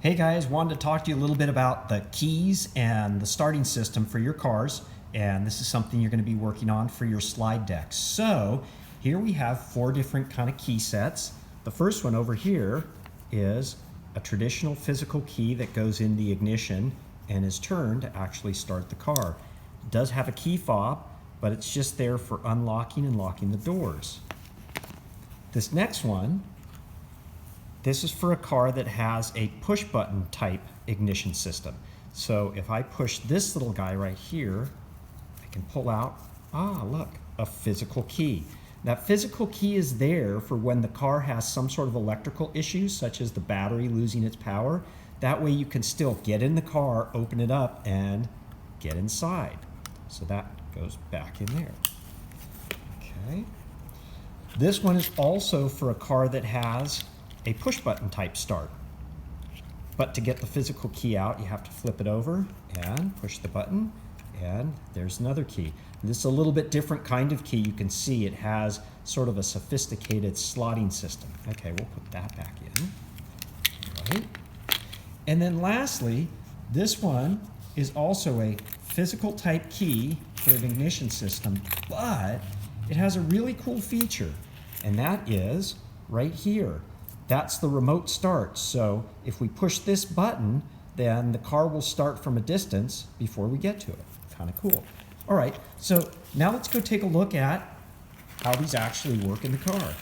Hey guys, wanted to talk to you a little bit about the keys and the starting system for your cars, and this is something you're going to be working on for your slide deck. So here we have 4 different kind of key sets. The first one over here is a traditional physical key that goes in the ignition and is turned to actually start the car. It does have a key fob, but it's just there for unlocking and locking the doors. This next one, this is for a car that has a push button type ignition system. So if I push this little guy right here, I can pull out, look, a physical key. That physical key is there for when the car has some sort of electrical issues, such as the battery losing its power. That way you can still get in the car, open it up, and get inside. So that goes back in there. Okay. This one is also for a car that has a push button type start. But to get the physical key out, you have to flip it over and push the button, and there's another key. This is a little bit different kind of key. You can see it has sort of a sophisticated slotting system. Okay, we'll put that back in. All right. And then lastly, this one is also a physical type key for an ignition system, but it has a really cool feature, and that is right here. That's the remote start. So if we push this button, then the car will start from a distance before we get to it. Kind of cool. All right, so now let's go take a look at how these actually work in the car.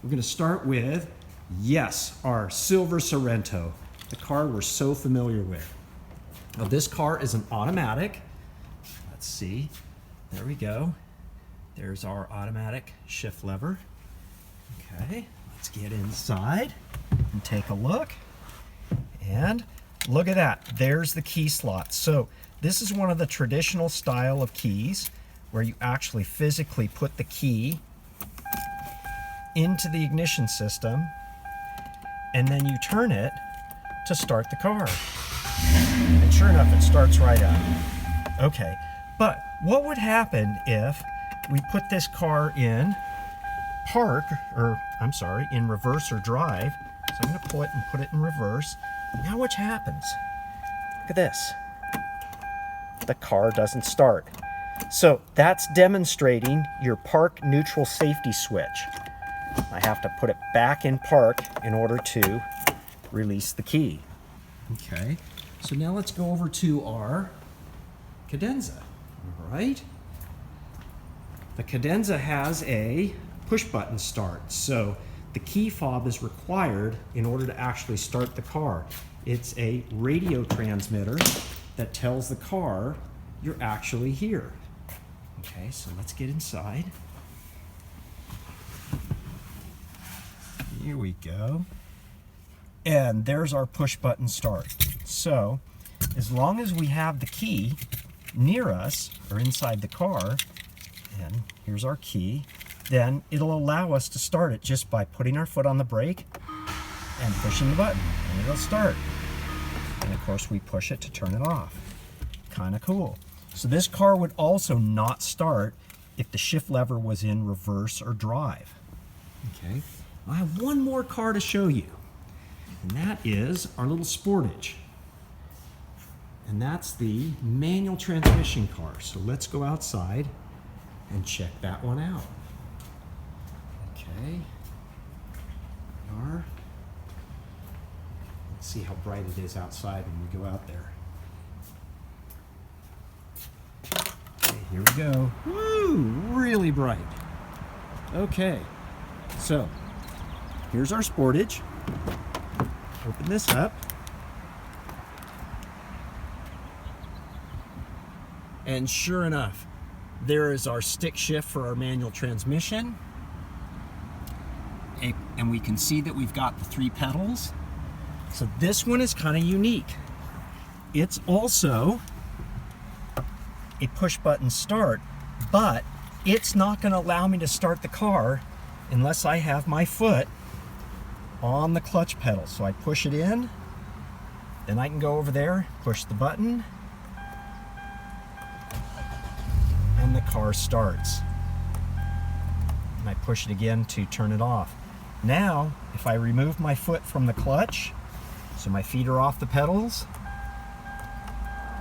We're going to start with, yes, our silver Sorento, the car we're so familiar with. Now this car is an automatic. Let's see. There we go. There's our automatic shift lever. Okay. Let's get inside and take a look. And look at that. There's the key slot. So this is one of the traditional style of keys where you actually physically put the key into the ignition system and then you turn it to start the car. And sure enough, it starts right up. Okay, but what would happen if we put this car in in reverse or drive? So I'm going to pull it and put it in reverse. Now what happens? Look at this. The car doesn't start. So that's demonstrating your park neutral safety switch. I have to put it back in park in order to release the key. Okay, so now let's go over to our cadenza. All right. The cadenza has a push button start. So the key fob is required in order to actually start the car. It's a radio transmitter that tells the car you're actually here. Okay, so let's get inside. Here we go. And there's our push button start. So as long as we have the key near us or inside the car, and here's our key, then it'll allow us to start it just by putting our foot on the brake and pushing the button, and it'll start. And of course we push it to turn it off. Kind of cool. So this car would also not start if the shift lever was in reverse or drive. Okay, I have one more car to show you, and that is our little Sportage. And that's the manual transmission car. So let's go outside and check that one out. Okay. Let's see how bright it is outside when we go out there. Okay, here we go. Woo! Really bright. Okay. So, here's our Sportage. Open this up. And sure enough, there is our stick shift for our manual transmission. And we can see that we've got the 3 pedals. So this one is kind of unique. It's also a push button start, but it's not going to allow me to start the car unless I have my foot on the clutch pedal. So I push it in, then I can go over there, push the button, and the car starts. And I push it again to turn it off. Now, if I remove my foot from the clutch, So my feet are off the pedals.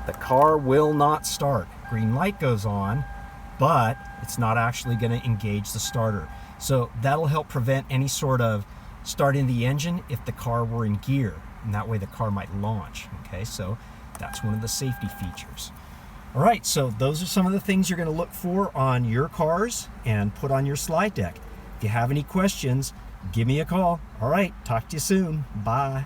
The car will not start. Green light goes on, but it's not actually going to engage the starter. So that'll help prevent any sort of starting the engine if the car were in gear, and that way the car might launch. Okay, so that's one of the safety features. All right, so those are some of the things you're going to look for on your cars and put on your slide deck. If you have any questions, give me a call. All right, talk to you soon. Bye.